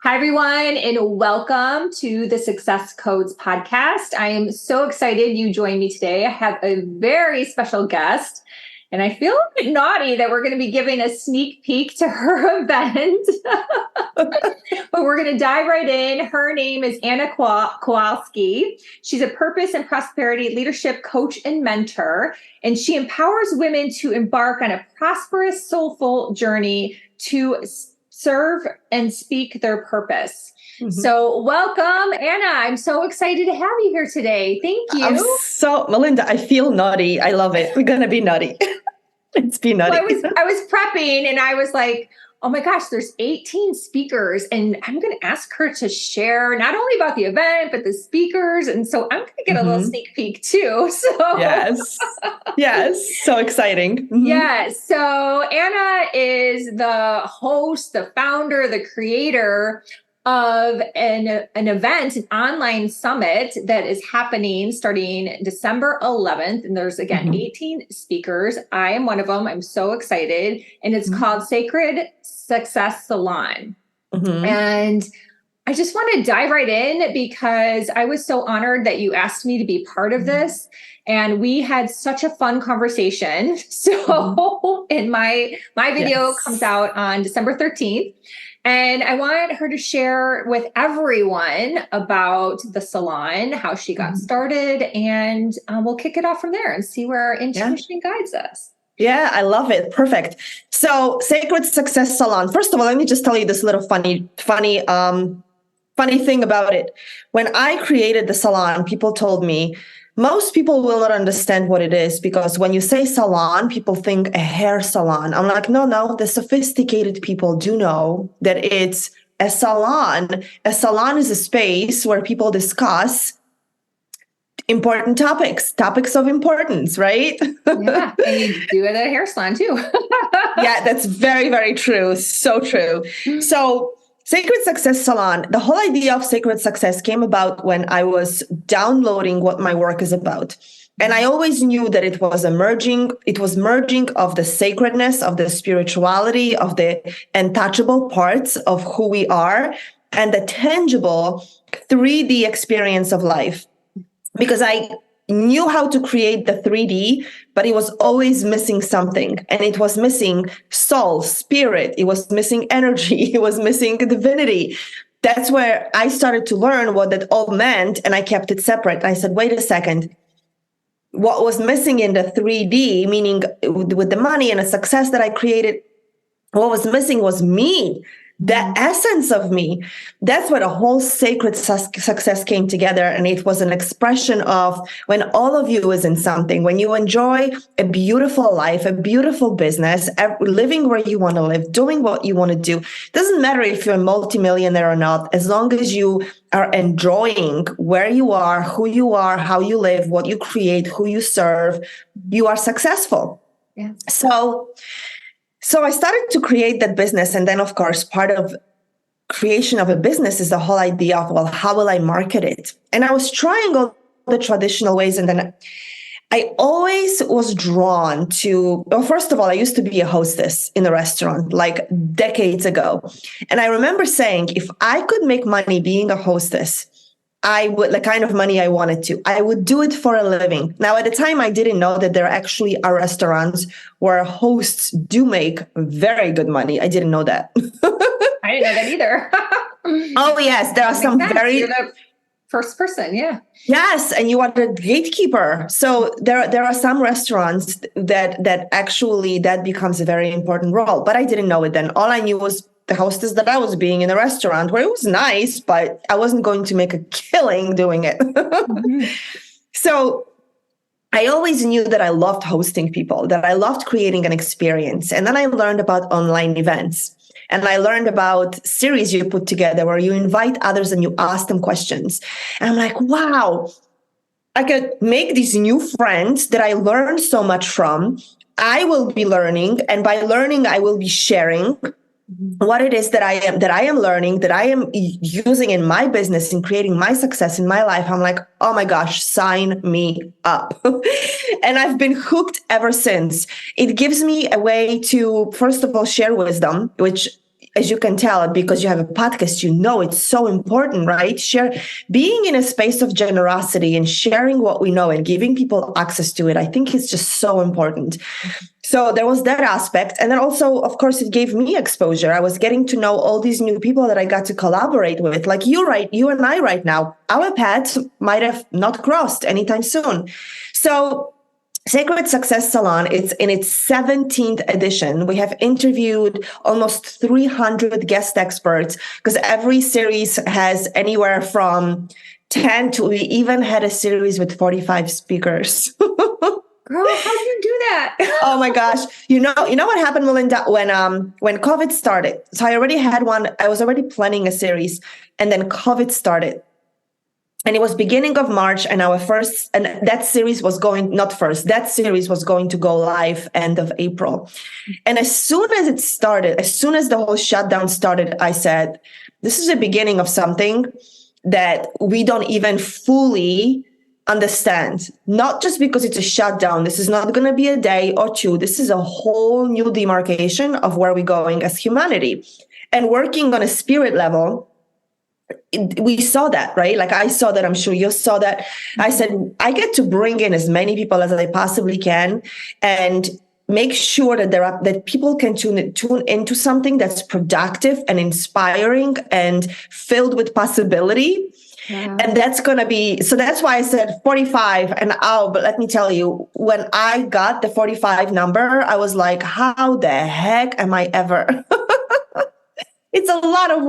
Hi, everyone, and welcome to the Success Codes podcast. I am so excited you joined me today. I have a very special guest, and I feel a bit naughty that we're going to be giving a sneak peek to her event. But we're going to dive right in. Her name is Anna Kowalska. She's a purpose and prosperity leadership coach and mentor, and she empowers women to embark on a prosperous, soulful journey to serve and speak their purpose. Mm-hmm. So welcome, Anna. I'm so excited to have you here today. Thank you. Melinda, I feel naughty. I love it. We're going to be naughty. Let's be naughty. Well, I was prepping and I was like, oh my gosh, there's 18 speakers and I'm going to ask her to share not only about the event, but the speakers. And so I'm going to get a little sneak peek too. So Yes. So exciting. Mm-hmm. Yes. So Anna is the host, the founder, the creator of an event, an online summit that is happening starting December 11th. And there's, again, 18 speakers. I am one of them. I'm so excited. And it's called Sacred Success Salon. And I just want to dive right in because I was so honored that you asked me to be part of this. And we had such a fun conversation. So and my video comes out on December 13th. And I wanted her to share with everyone about the salon, how she got started, and we'll kick it off from there and see where our intuition guides us. Yeah, I love it. Perfect. So Sacred Success Salon. First of all, let me just tell you this little funny thing about it. When I created the salon, people told me, most people will not understand what it is because when you say salon, people think a hair salon. I'm like, no, the sophisticated people do know that it's a salon. A salon is a space where people discuss important topics of importance, right? Yeah, and you do it at a hair salon too. Yeah, that's very, very true. So true. So Sacred Success Salon, the whole idea of Sacred Success came about when I was downloading what my work is about. And I always knew that it was merging of the sacredness, of the spirituality, of the untouchable parts of who we are, and the tangible 3D experience of life. Because I knew how to create the 3D, but it was always missing something. And it was missing soul, spirit. It was missing energy. It was missing divinity. That's where I started to learn what that all meant. And I kept it separate. I said, wait a second. What was missing in the 3D, meaning with the money and the success that I created, what was missing was me. The essence of me. That's where the whole sacred success came together. And it was an expression of when all of you is in something, when you enjoy a beautiful life, a beautiful business, living where you want to live, doing what you want to do. Doesn't matter if you're a multimillionaire or not, as long as you are enjoying where you are, who you are, how you live, what you create, who you serve, you are successful. Yeah. So I started to create that business. And then, of course, part of creation of a business is the whole idea of, well, how will I market it? And I was trying all the traditional ways. And then I always was drawn to, well, first of all, I used to be a hostess in a restaurant like decades ago. And I remember saying, if I could make money being a hostess, I would, the kind of money I wanted to, I would do it for a living. Now, at the time, I didn't know that there actually are restaurants where hosts do make very good money. I didn't know that. I didn't know that either. Oh, yes. There are some very... You're the first person, yeah. Yes, and you are the gatekeeper. So there are some restaurants that actually that becomes a very important role. But I didn't know it then. All I knew was the hostess that I was being in a restaurant where it was nice, but I wasn't going to make a killing doing it. So I always knew that I loved hosting people, that I loved creating an experience. And then I learned about online events. And I learned about series you put together where you invite others and you ask them questions. And I'm like, wow, I could make these new friends that I learned so much from. I will be learning. And by learning, I will be sharing what it is that I am learning, that I am using in my business, in creating my success in my life. I'm like, oh my gosh, sign me up. And I've been hooked ever since. It gives me a way to, first of all, share wisdom, which as you can tell, because you have a podcast, it's so important, right? Being in a space of generosity and sharing what we know and giving people access to it, I think it's just so important. So there was that aspect. And then also, of course, it gave me exposure. I was getting to know all these new people that I got to collaborate with. Like you and I right now, our paths might have not crossed anytime soon. So Sacred Success Salon, it's in its 17th edition. We have interviewed almost 300 guest experts because every series has anywhere from 10 to, we even had a series with 45 speakers. Girl, how do you do that? Oh my gosh. You know what happened, Melinda, when COVID started. So I already had one. I was already planning a series, and then COVID started. And it was beginning of March, and that series was going to go live end of April. And as soon as the whole shutdown started, I said, this is the beginning of something that we don't even fully understand. Not just because it's a shutdown. This is not going to be a day or two. This is a whole new demarcation of where we're going as humanity. And working on a spirit level, we saw that, right? Like I saw that, I'm sure you saw that. I said, I get to bring in as many people as I possibly can and make sure that people can tune into something that's productive and inspiring and filled with possibility. Yeah. And that's going to be, so that's why I said 45 and out. But let me tell you, when I got the 45 number, I was like, how the heck am I ever? It's a lot of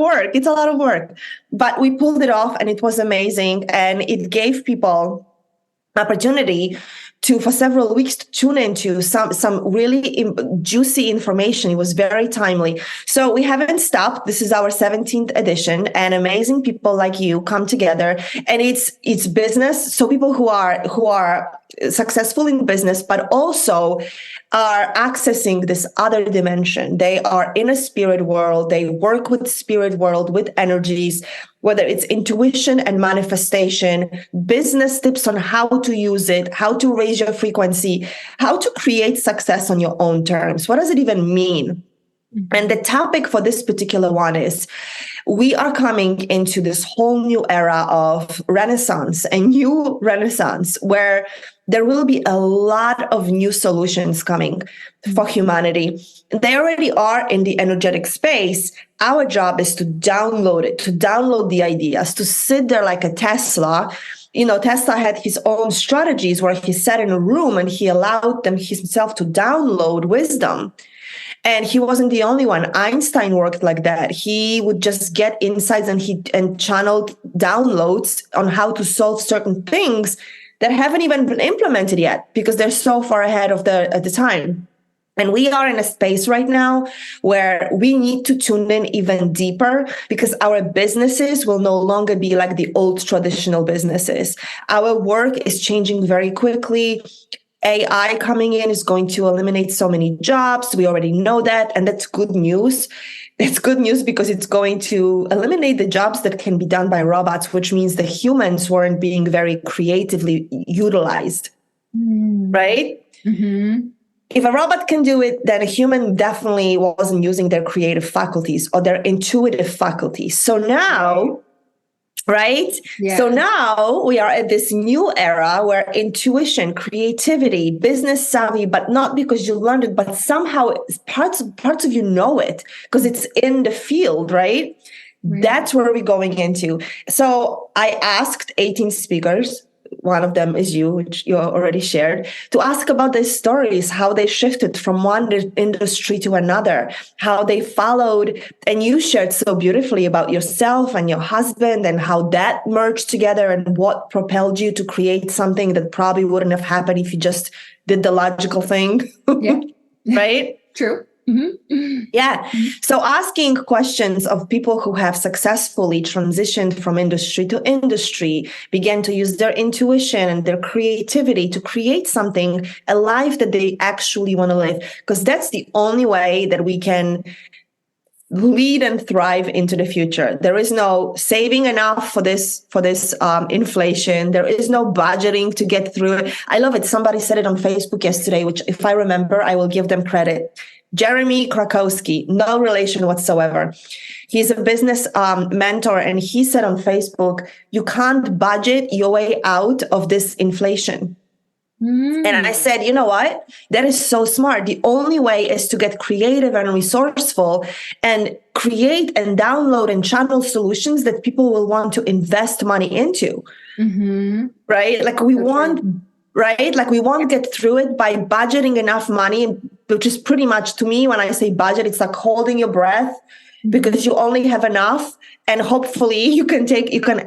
work. But we pulled it off and it was amazing. And it gave people opportunity for several weeks to tune into some really juicy information. It was very timely. So we haven't stopped. This is our 17th edition, and amazing people like you come together, and it's business. So people who are successful in business, but also are accessing this other dimension. They are in a spirit world. They work with spirit world, with energies, whether it's intuition and manifestation, business tips on how to use it, how to raise your frequency, how to create success on your own terms. What does it even mean? And the topic for this particular one is, we are coming into this whole new era of renaissance, a new renaissance where there will be a lot of new solutions coming for humanity. They already are in the energetic space. Our job is to download it, to download the ideas, to sit there like a Tesla. Tesla had his own strategies where he sat in a room and he allowed himself to download wisdom. And he wasn't the only one. Einstein worked like that. He would just get insights and channeled downloads on how to solve certain things that haven't even been implemented yet because they're so far ahead of the time. And we are in a space right now where we need to tune in even deeper because our businesses will no longer be like the old traditional businesses. Our work is changing very quickly. AI coming in is going to eliminate so many jobs. We already know that. And that's good news. It's good news because it's going to eliminate the jobs that can be done by robots, which means the humans weren't being very creatively utilized, right? Mm-hmm. If a robot can do it, then a human definitely wasn't using their creative faculties or their intuitive faculties. So now, right? Yeah. So now we are at this new era where intuition, creativity, business savvy, but not because you learned it, but somehow parts of you know it because it's in the field, right? That's where we're going into. So I asked 18 speakers. One of them is you, which you already shared, to ask about their stories, how they shifted from one industry to another, how they followed. And you shared so beautifully about yourself and your husband and how that merged together and what propelled you to create something that probably wouldn't have happened if you just did the logical thing. Yeah. Right? True. Mm-hmm. Yeah. So asking questions of people who have successfully transitioned from industry to industry, began to use their intuition and their creativity to create something, a life that they actually want to live. Because that's the only way that we can lead and thrive into the future. There is no saving enough for this inflation. There is no budgeting to get through it. I love it. Somebody said it on Facebook yesterday, which if I remember, I will give them credit. Jeremy Krakowski, no relation whatsoever. He's a business mentor, and he said on Facebook, you can't budget your way out of this inflation. And I said, you know what? That is so smart. The only way is to get creative and resourceful and create and download and channel solutions that people will want to invest money into. Right? Like we want, right? Like we won't get through it by budgeting enough money, which is pretty much, to me, when I say budget, it's like holding your breath because you only have enough, and hopefully you can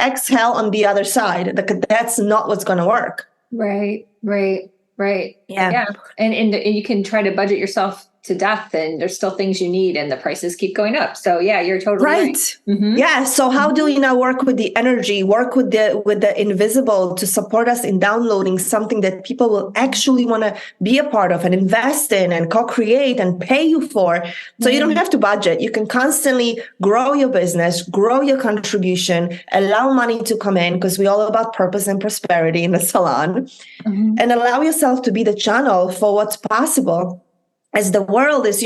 exhale on the other side. That's not what's going to work. Right. Yeah. And you can try to budget yourself to death, and there's still things you need, and the prices keep going up. So yeah, you're totally right. Yeah. So how do we now work with the energy, work with the invisible to support us in downloading something that people will actually want to be a part of and invest in and co-create and pay you for? So you don't have to budget. You can constantly grow your business, grow your contribution, allow money to come in, because we're all about purpose and prosperity in the salon, and allow yourself to be the channel for what's possible. As the world is,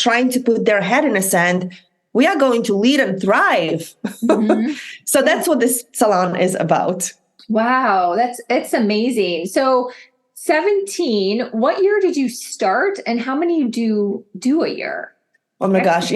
trying to put their head in the sand, we are going to lead and thrive. So that's what this salon is about. Wow, it's amazing. So 17, what year did you start, and how many do a year? Oh my gosh,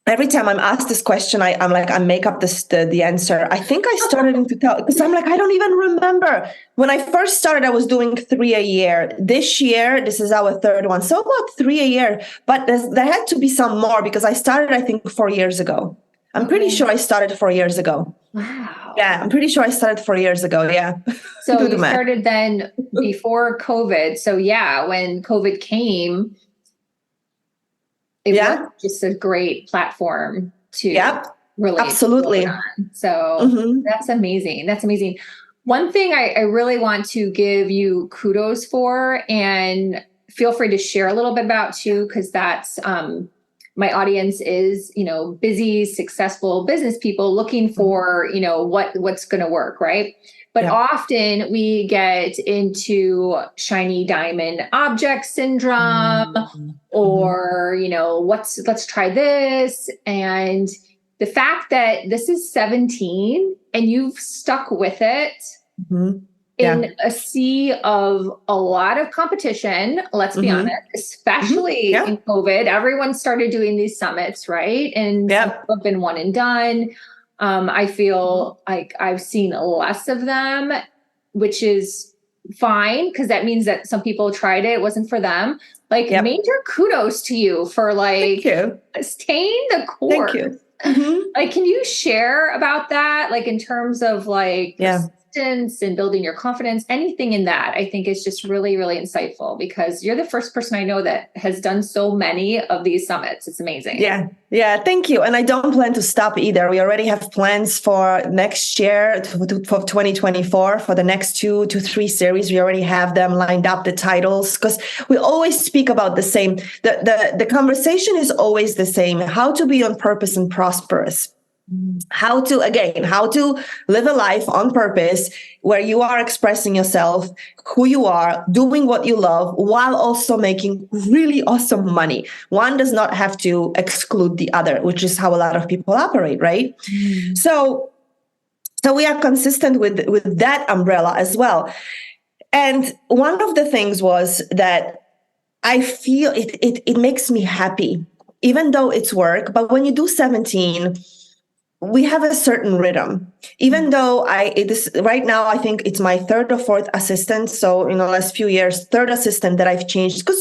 every time I'm asked this question, I make up the answer. I think I started in 2000, because I'm like, I don't even remember. When I first started, I was doing 3 a year. This year, this is our third one. So about 3 a year, but there had to be some more because I started, I think, 4 years ago. I'm pretty sure I started 4 years ago. Wow. Yeah, I'm pretty sure I started 4 years ago. Yeah. So you started then before COVID. So yeah, when COVID came, it was just a great platform to relate. Absolutely. So that's amazing. That's amazing. One thing I really want to give you kudos for, and feel free to share a little bit about too, because that's my audience is, busy, successful business people looking for, what's going to work, right? But often we get into shiny diamond object syndrome, or, let's try this. And the fact that this is 17 and you've stuck with it in a sea of a lot of competition, let's be honest, especially in COVID, everyone started doing these summits, right? And some have been one and done. I feel like I've seen less of them, which is fine, because that means that some people tried it wasn't for them. Major kudos to you for staying the course. Thank you. Can you share about that? In terms of persistence and building your confidence, anything in that, I think is just really, really insightful, because you're the first person I know that has done so many of these summits. It's amazing. Yeah. Thank you. And I don't plan to stop either. We already have plans for next year, for 2024, for the next 2 to 3 series. We already have them lined up, the titles, because we always speak about the same. The conversation is always the same: how to be on purpose and prosperous. How to live a life on purpose where you are expressing yourself, who you are, doing what you love, while also making really awesome money. One does not have to exclude the other, which is how a lot of people operate, right? So we are consistent with that umbrella as well. And one of the things was that I feel it makes me happy, even though it's work. But when you do 17, we have a certain rhythm, even though right now, I think it's my 3rd or 4th assistant. So in the last few years, 3rd assistant that I've changed, because,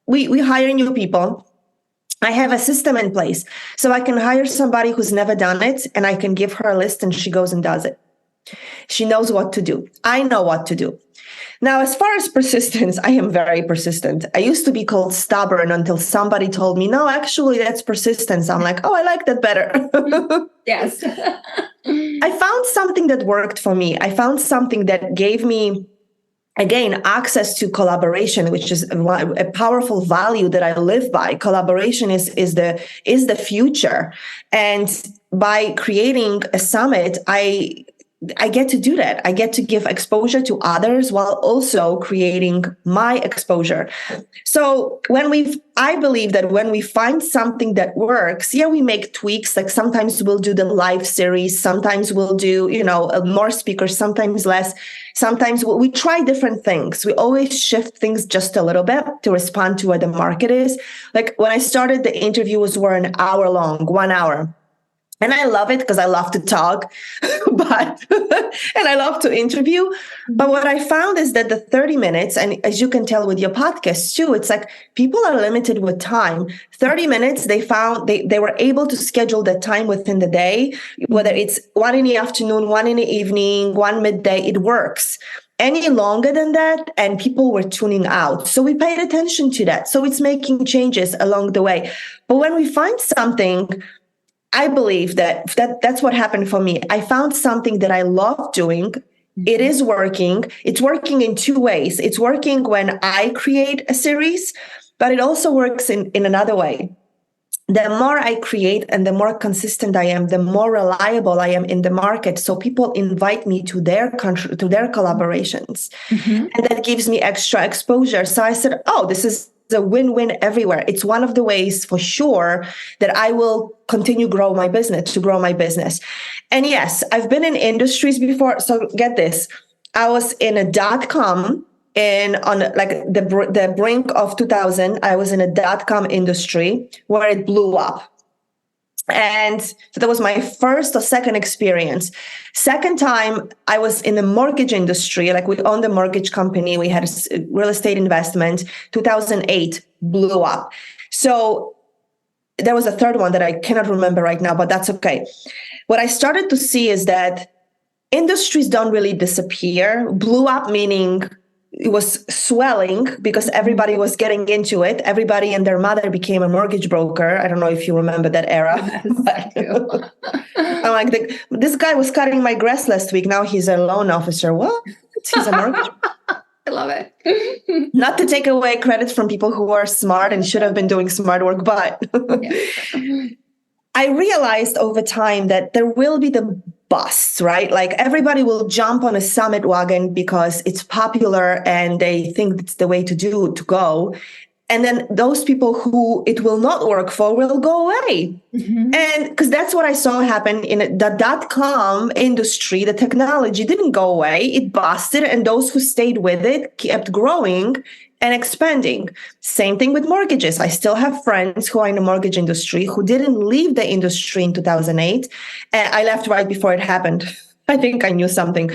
we hire new people. I have a system in place. So I can hire somebody who's never done it, and I can give her a list and she goes and does it. She knows what to do. I know what to do. Now, as far as persistence, I am very persistent. I used to be called stubborn until somebody told me, no, actually, that's persistence. I'm like, oh, I like that better. Yes. I found something that worked for me. I found something that gave me, again, access to collaboration, which is a powerful value that I live by. Collaboration is the future. And by creating a summit, I get to do that. I get to give exposure to others while also creating my exposure. So I believe that when we find something that works, we make tweaks. Like sometimes we'll do the live series, sometimes we'll do, more speakers, sometimes less. Sometimes we try different things. We always shift things just a little bit to respond to what the market is. Like when I started, the interviews were an hour long, 1 hour. And I love it because I love to talk, but and I love to interview. But what I found is that the 30 minutes, and as you can tell with your podcast too, it's like people are limited with time. 30 minutes, they were able to schedule the time within the day, whether it's 1 in the afternoon, 1 in the evening, 1 midday, it works. Any longer than that, and people were tuning out. So we paid attention to that. So it's making changes along the way. But when we find something, I believe that's what happened for me. I found something that I love doing. It is working. It's working in two ways. It's working when I create a series, but it also works in another way. The more I create and the more consistent I am, the more reliable I am in the market. So people invite me to their country, to their collaborations. And that gives me extra exposure. So I said, oh, this is a win-win everywhere. It's one of the ways for sure that I will continue to grow my business. And yes, I've been in industries before. So get this. I was in a .com and on like the brink of 2000, I was in a .com industry where it blew up. And so that was my first or second experience. Second time, I was in the mortgage industry. Like we owned a mortgage company. We had a real estate investment. 2008 blew up. So there was a third one that I cannot remember right now, but that's okay. What I started to see is that industries don't really disappear. Blew up meaning it was swelling because everybody was getting into it. Everybody and their mother became a mortgage broker. I don't know if you remember that era. Yes, I'm like, this guy was cutting my grass last week. Now he's a loan officer. What? He's a mortgage. I love it. Not to take away credit from people who are smart and should have been doing smart work, but I realized over time that there will be the busts, right? Like everybody will jump on a summit wagon because it's popular and they think it's the way to go. And then those people who it will not work for will go away. And because that's what I saw happen in the .com industry, the technology didn't go away. It busted. And those who stayed with it kept growing and expanding. Same thing with mortgages. I still have friends who are in the mortgage industry who didn't leave the industry in 2008. And I left right before it happened. I think I knew something.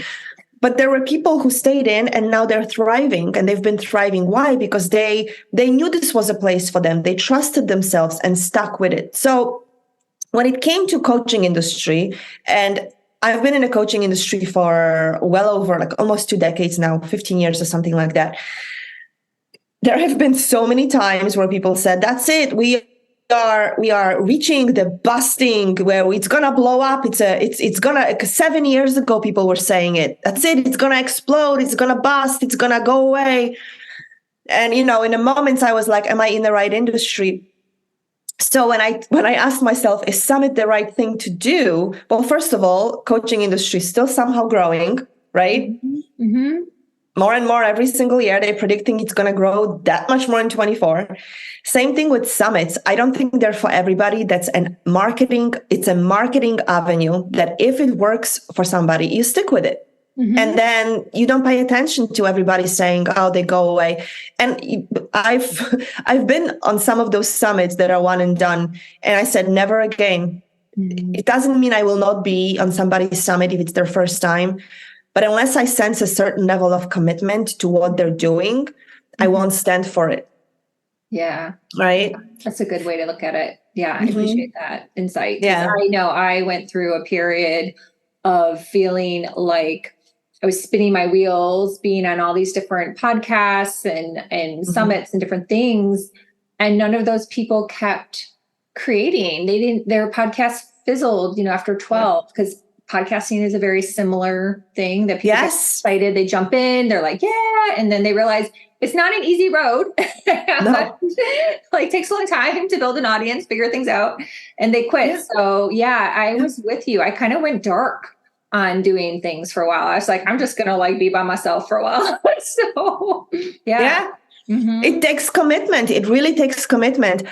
But there were people who stayed in and now they're thriving, and they've been thriving. Why? Because they knew this was a place for them. They trusted themselves and stuck with it. So when it came to coaching industry, and I've been in the coaching industry for well over like almost 2 decades now, 15 years or something like that. There have been so many times where people said, that's it. We are reaching the busting where it's gonna blow up. It's gonna 7 years ago, people were saying it. That's it. It's gonna explode. It's gonna bust. It's gonna go away. And in the moments I was like, am I in the right industry? So when I asked myself, is Summit the right thing to do? Well, first of all, coaching industry is still somehow growing, right? More and more every single year. They're predicting it's going to grow that much more in 24. Same thing with summits. I don't think they're for everybody. It's a marketing avenue that if it works for somebody, you stick with it. And then you don't pay attention to everybody saying, oh, they go away. And I've been on some of those summits that are one and done. And I said, never again. It doesn't mean I will not be on somebody's summit if it's their first time. But unless I sense a certain level of commitment to what they're doing, I won't stand for it. Yeah. Right. That's a good way to look at it. Yeah. I appreciate that insight. Yeah. I know I went through a period of feeling like I was spinning my wheels, being on all these different podcasts and summits and different things. And none of those people kept creating. Their podcast fizzled, after 12, because podcasting is a very similar thing that people get excited. They jump in, they're like, yeah. And then they realize it's not an easy road. No. Like takes a long time to build an audience, figure things out, and they quit. Yeah. So yeah, I was with you. I kind of went dark on doing things for a while. I was like, I'm just going to like be by myself for a while. So yeah. It takes commitment. It really takes commitment.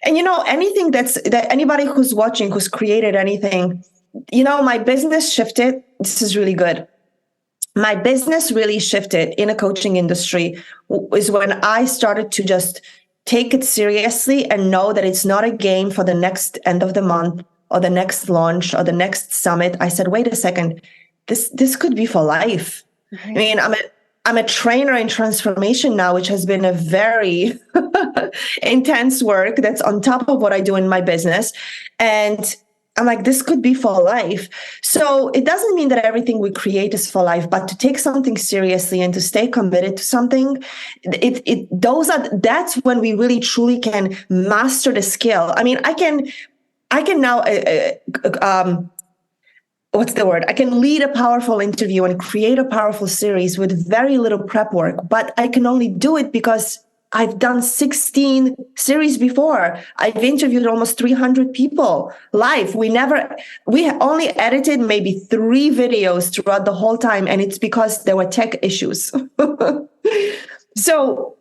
And anything that anybody who's watching, who's created anything, my business shifted. This is really good. My business really shifted in a coaching industry is when I started to just take it seriously and know that it's not a game for the next end of the month or the next launch or the next summit. I said, wait a second, this could be for life. Right. I mean, I'm a trainer in transformation now, which has been a very intense work that's on top of what I do in my business. And I'm like, this could be for life. So it doesn't mean that everything we create is for life, but to take something seriously and to stay committed to something, that's when we really truly can master the skill. I mean, I can now, what's the word? I can lead a powerful interview and create a powerful series with very little prep work, but I can only do it because I've done 16 series before. I've interviewed almost 300 people live. We only edited maybe 3 videos throughout the whole time. And it's because there were tech issues. So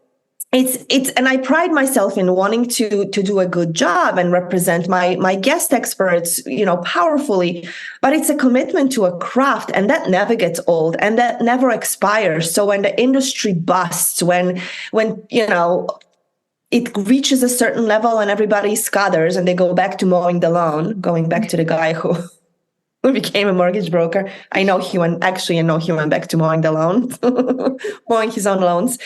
and I pride myself in wanting to do a good job and represent my guest experts, powerfully, but it's a commitment to a craft, and that never gets old and that never expires. So when the industry busts, when it reaches a certain level and everybody scatters and they go back to mowing the lawn, going back to the guy who became a mortgage broker. I know he went back to mowing the lawn, mowing his own loans.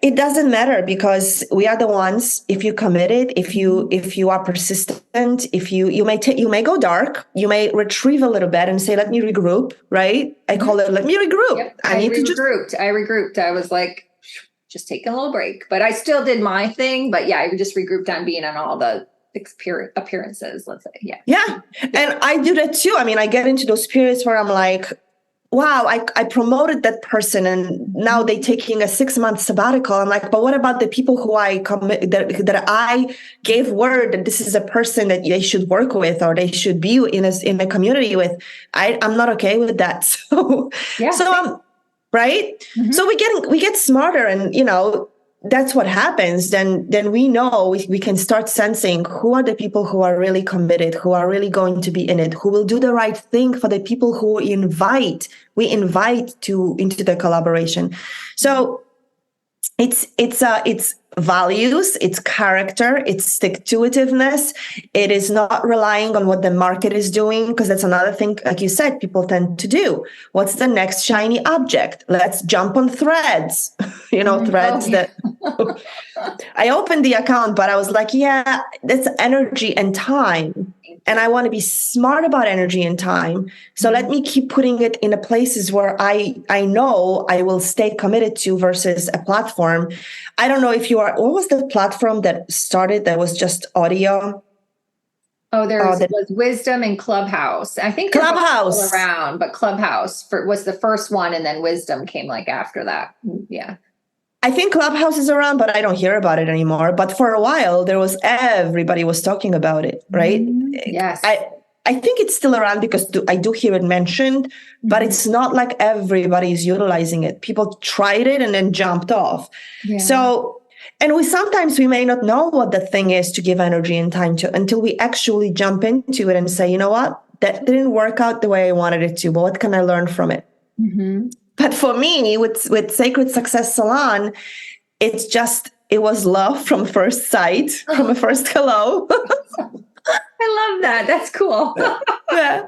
It doesn't matter because we are the ones. If you committed, if you are persistent, if you may go dark, you may retrieve a little bit and say, "Let me regroup." Right? I call it, "Let me regroup." Yep. I regrouped. I was like, just taking a little break, but I still did my thing. But yeah, I just regrouped on being on all the appearances. Let's say, yeah, and I do that too. I mean, I get into those periods where I'm like, wow, I promoted that person and now they're taking a 6-month sabbatical. I'm like, but what about the people who that I gave word that this is a person that they should work with or they should be in a community with? I'm not okay with that. So, right. Mm-hmm. So we get smarter, and that's what happens. Then we know we can start sensing who are the people who are really committed, who are really going to be in it, who will do the right thing for the people who we invite into the collaboration. So it's values, it's character, it's stick-to-itiveness. It is not relying on what the market is doing, because that's another thing, like you said, people tend to do. What's the next shiny object? Let's jump on Threads. Threads that I opened the account, but I was like, yeah, that's energy and time. And I want to be smart about energy and time. So let me keep putting it in the places where I know I will stay committed to versus a platform. I don't know if what was the platform that started that was just audio? Oh, there was Wisdom and Clubhouse. I think Clubhouse still around, but Clubhouse was the first one, and then Wisdom came like after that. Yeah. I think Clubhouse is around, but I don't hear about it anymore. But for a while, everybody was talking about it, right? Yes. I think it's still around because I do hear it mentioned, but it's not like everybody is utilizing it. People tried it and then jumped off. Yeah. So, and sometimes we may not know what the thing is to give energy and time to until we actually jump into it and say, you know what, that didn't work out the way I wanted it to, but what can I learn from it? Mm-hmm. But for me, with Sacred Success Salon, it was love from first sight, from a first hello. I love that. That's cool. Yeah.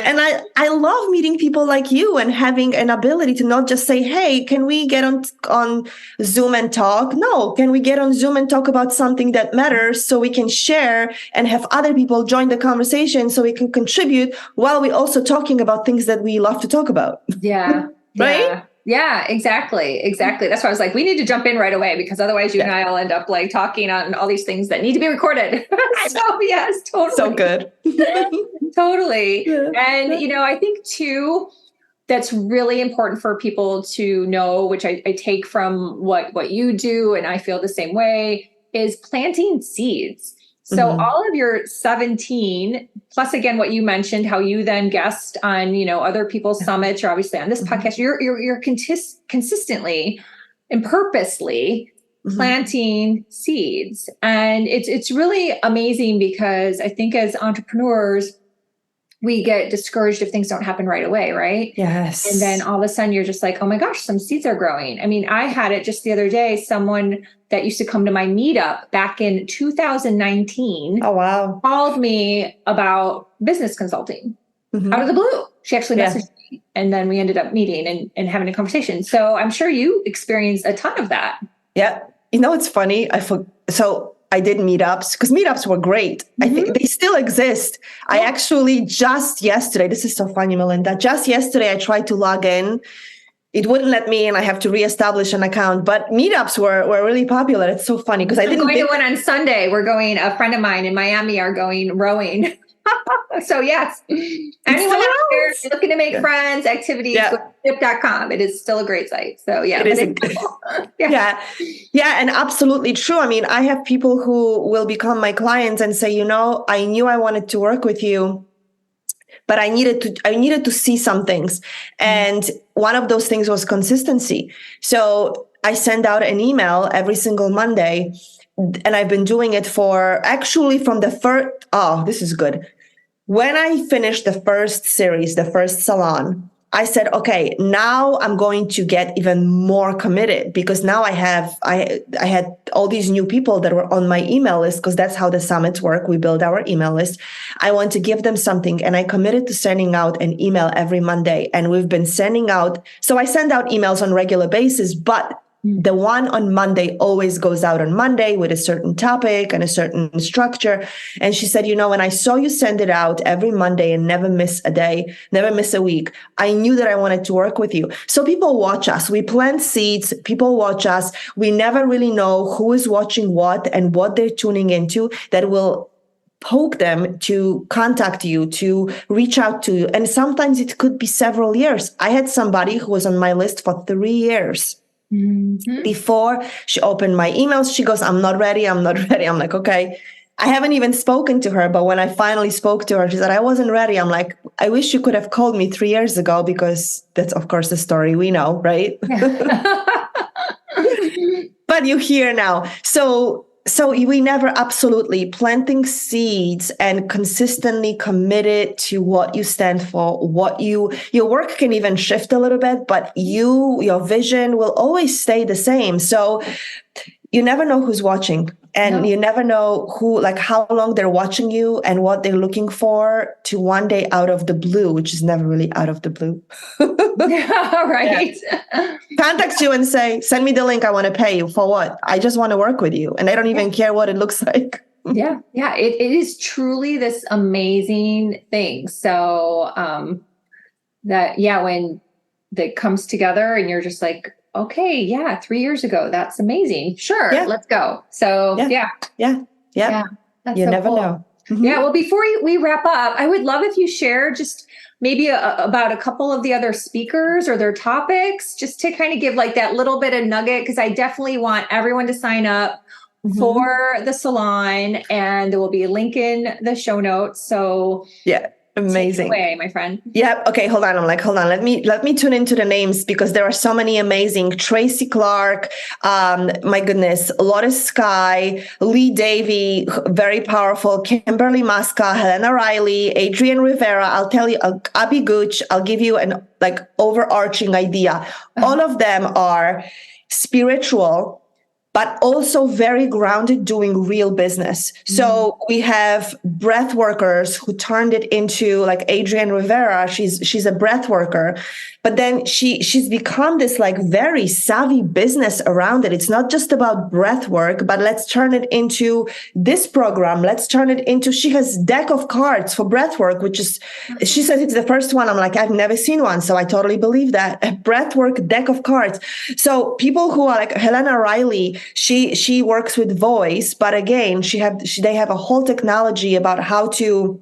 And I love meeting people like you and having an ability to not just say, hey, can we get on Zoom and talk? No, can we get on Zoom and talk about something that matters so we can share and have other people join the conversation so we can contribute while we're also talking about things that we love to talk about. Yeah. Right? Yeah, exactly. That's why I was like, we need to jump in right away, because otherwise you and I will end up like talking on all these things that need to be recorded. So yes, totally. So good. Totally. Yeah. And, I think too, that's really important for people to know, which I take from what you do, and I feel the same way, is planting seeds. So all of your 17, plus again, what you mentioned, how you then guest on, other people's summits, or obviously on this podcast, you're consistently and purposely planting seeds. And it's really amazing, because I think as entrepreneurs, we get discouraged if things don't happen right away, right? Yes. And then all of a sudden you're just like, oh my gosh, some seeds are growing. I mean, I had it just the other day, someone that used to come to my meetup back in 2019. Oh, wow. Called me about business consulting out of the blue. She actually messaged me, and then we ended up meeting and having a conversation. So I'm sure you experienced a ton of that. Yeah. It's funny. So I did meetups, because meetups were great. I think they still exist. I actually just yesterday, this is so funny, Melinda, just yesterday I tried to log in. It wouldn't let me, and I have to reestablish an account. But meetups were really popular. It's so funny, because I'm going to one on Sunday. A friend of mine in Miami are going rowing. So yes, anyone out there looking to make friends, activities, go to ship.com. It is still a great site. So yeah, yeah, and absolutely true. I mean, I have people who will become my clients and say, I knew I wanted to work with you, but I needed to see some things. And one of those things was consistency. So I send out an email every single Monday, and I've been doing it from the first, this is good. When I finished the first series, the first salon, I said, okay, now I'm going to get even more committed, because now I had all these new people that were on my email list, because that's how the summits work. We build our email list. I want to give them something. And I committed to sending out an email every Monday. And we've been sending out. So I send out emails on a regular basis, but the one on Monday always goes out on Monday with a certain topic and a certain structure. And she said, when I saw you send it out every Monday and never miss a day, never miss a week, I knew that I wanted to work with you. So people watch us. We plant seeds. People watch us. We never really know who is watching what and what they're tuning into that will poke them to contact you, to reach out to you. And sometimes it could be several years. I had somebody who was on my list for 3 years. Before she opened my emails, she goes, I'm not ready. I'm like, okay. I haven't even spoken to her, but when I finally spoke to her, she said, I wasn't ready. I'm like, I wish you could have called me 3 years ago, because that's, of course, the story we know, right? But you're here now. So we never absolutely planting seeds and consistently committed to what you stand for, your work can even shift a little bit, but your vision will always stay the same. So you never know who's watching, and you never know how long they're watching you and what they're looking for, to one day out of the blue, which is never really out of the blue. Right. Yeah. Contact you and say, send me the link. I want to pay you for what? I just want to work with you. And I don't even care what it looks like. Yeah. It is truly this amazing thing. So when that comes together and you're just like, okay, 3 years ago, that's amazing. Sure, let's go. So yeah. That's you so never cool. know. Yeah. Well, before we wrap up, I would love if you share just maybe about a couple of the other speakers or their topics, just to kind of give that little bit of nugget, because I definitely want everyone to sign up for the salon, and there will be a link in the show notes. So amazing. Take it away, my friend. Yep. Okay. Hold on. Let me tune into the names, because there are so many amazing. Tracy Clark, my goodness, Lotus Sky, Lee Davy, very powerful. Kimberly Masca, Helena Riley, Adrian Rivera. I'll tell you, Abby Gooch. I'll give you an overarching idea. All of them are spiritual, but also very grounded, doing real business. So we have breath workers who turned it into, Adrienne Rivera. She's a breath worker, but then she's become this very savvy business around it. It's not just about breath work, but let's turn it into this program. Let's turn it into, she has deck of cards for breath work, which is, she says it's the first one. I'm like, I've never seen one. So I totally believe that. A breath work deck of cards. So people who are like Helena Riley, she works with voice, but again, they have a whole technology about how to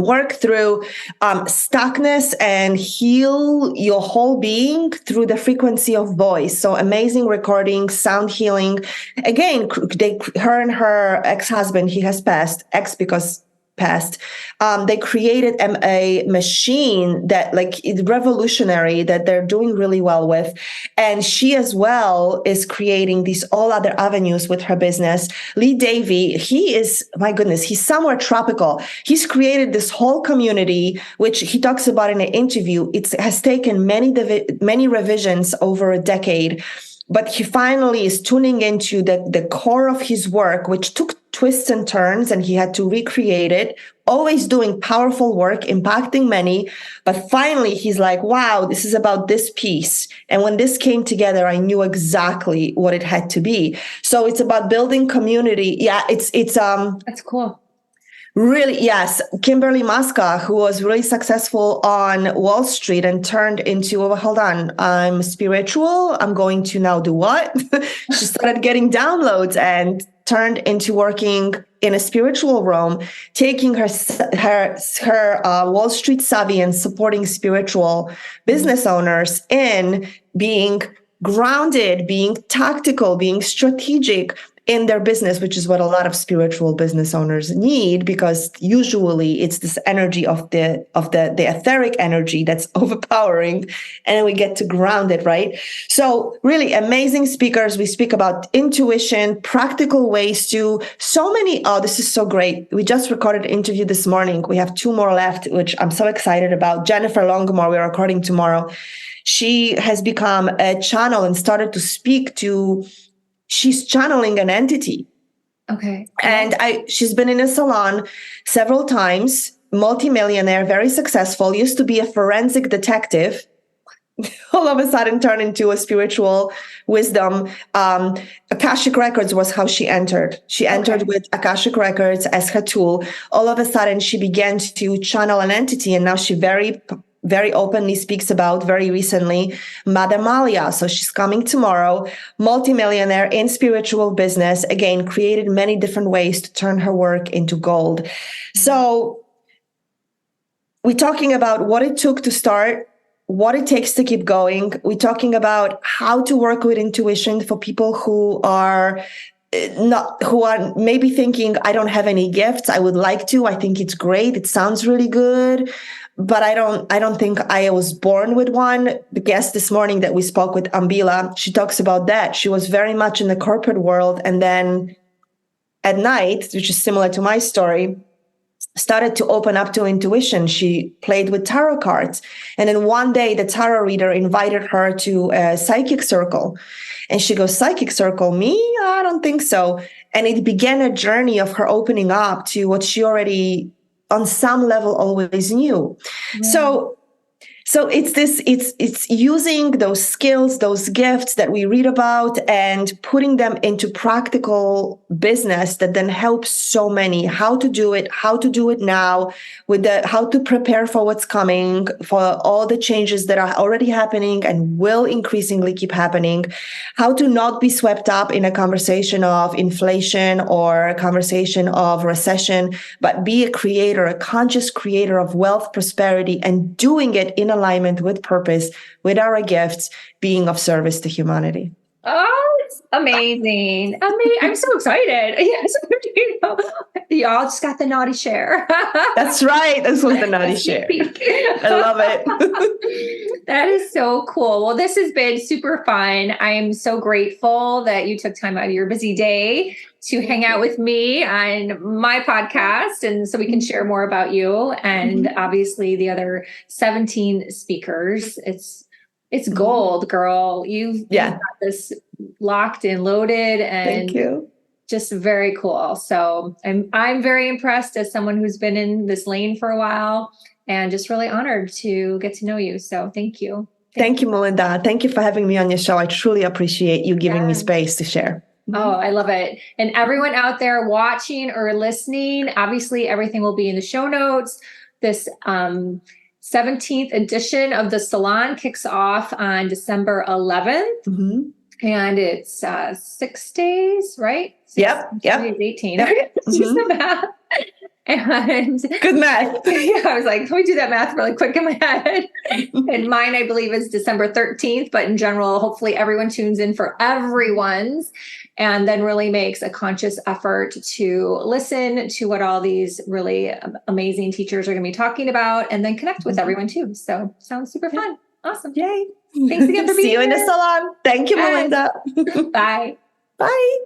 work through stuckness and heal your whole being through the frequency of voice. So amazing recording, sound healing. Again, her and her ex-husband, he has passed, passed. They created a machine that is revolutionary that they're doing really well with. And she as well is creating these all other avenues with her business. Lee Davy, he is, my goodness, he's somewhere tropical. He's created this whole community, which he talks about in an interview. It has taken many revisions over a decade. But he finally is tuning into the core of his work, which took twists and turns, and he had to recreate it, always doing powerful work, impacting many. But finally, he's like, wow, this is about this piece. And when this came together, I knew exactly what it had to be. So it's about building community. Yeah, it's that's cool. Really, yes. Kimberly Muska, who was really successful on Wall Street and turned into, oh, hold on, I'm spiritual. I'm going to now do what? She started getting downloads and turned into working in a spiritual realm, taking her Wall Street savvy and supporting spiritual business owners in being grounded, being tactical, being strategic in their business, which is what a lot of spiritual business owners need, because usually it's this energy of the etheric energy that's overpowering, and we get to ground it, right? So really amazing speakers. We speak about intuition, practical ways to so many. Oh, this is so great. We just recorded an interview this morning. We have 2 more left, which I'm so excited about. Jennifer Longmore, we're recording tomorrow. She has become a channel and started to speak to, she's channeling an entity. Okay. And she's been in a salon several times, multimillionaire, very successful, used to be a forensic detective, all of a sudden turned into a spiritual wisdom. Akashic Records was how she entered. She entered with Akashic Records as her tool. All of a sudden she began to channel an entity, and now she very openly speaks about, very recently, Mother Malia. So she's coming tomorrow, multimillionaire in spiritual business, again, created many different ways to turn her work into gold. Mm-hmm. So we're talking about what it took to start, what it takes to keep going. We're talking about how to work with intuition for people who are maybe thinking, I don't have any gifts. I would like to. I think it's great. It sounds really good. But I don't think I was born with one. The guest this morning that we spoke with, Ambila, she talks about that. She was very much in the corporate world. And then at night, which is similar to my story, started to open up to intuition. She played with tarot cards. And then one day the tarot reader invited her to a psychic circle. And she goes, psychic circle, me? I don't think so. And it began a journey of her opening up to what she already on some level always knew. Yeah. So it's using those skills, those gifts that we read about, and putting them into practical business that then helps so many. How to do it now, how to prepare for what's coming, for all the changes that are already happening and will increasingly keep happening. How to not be swept up in a conversation of inflation or a conversation of recession, but be a creator, a conscious creator of wealth, prosperity, and doing it in alignment with purpose, with our gifts, being of service to humanity. Oh, it's amazing. I'm so excited. Yes, y'all just got the naughty share. That's right. This was the naughty share. I love it. That is so cool. Well, this has been super fun. I am so grateful that you took time out of your busy day to hang out with me on my podcast, and so we can share more about you and obviously the other 17 speakers. It's gold, girl. You've got this locked and loaded, and thank you. Just very cool. So I'm very impressed as someone who's been in this lane for a while, and just really honored to get to know you. So thank you. Thank you, Melinda. Thank you for having me on your show. I truly appreciate you giving me space to share. Oh, I love it. And everyone out there watching or listening, obviously everything will be in the show notes. This 17th edition of the salon kicks off on December 11th. Mm-hmm. And it's 6 days, right? Yep. 18. Okay. And good math. yeah, I was like, let me do that math really quick in my head. And mine, I believe, is December 13th. But in general, hopefully everyone tunes in for everyone's and then really makes a conscious effort to listen to what all these really amazing teachers are going to be talking about and then connect with everyone too. So sounds super fun. Awesome. Yay. Thanks again for being See you here. in the salon. Thank you, Yes. Melinda. Bye. Bye.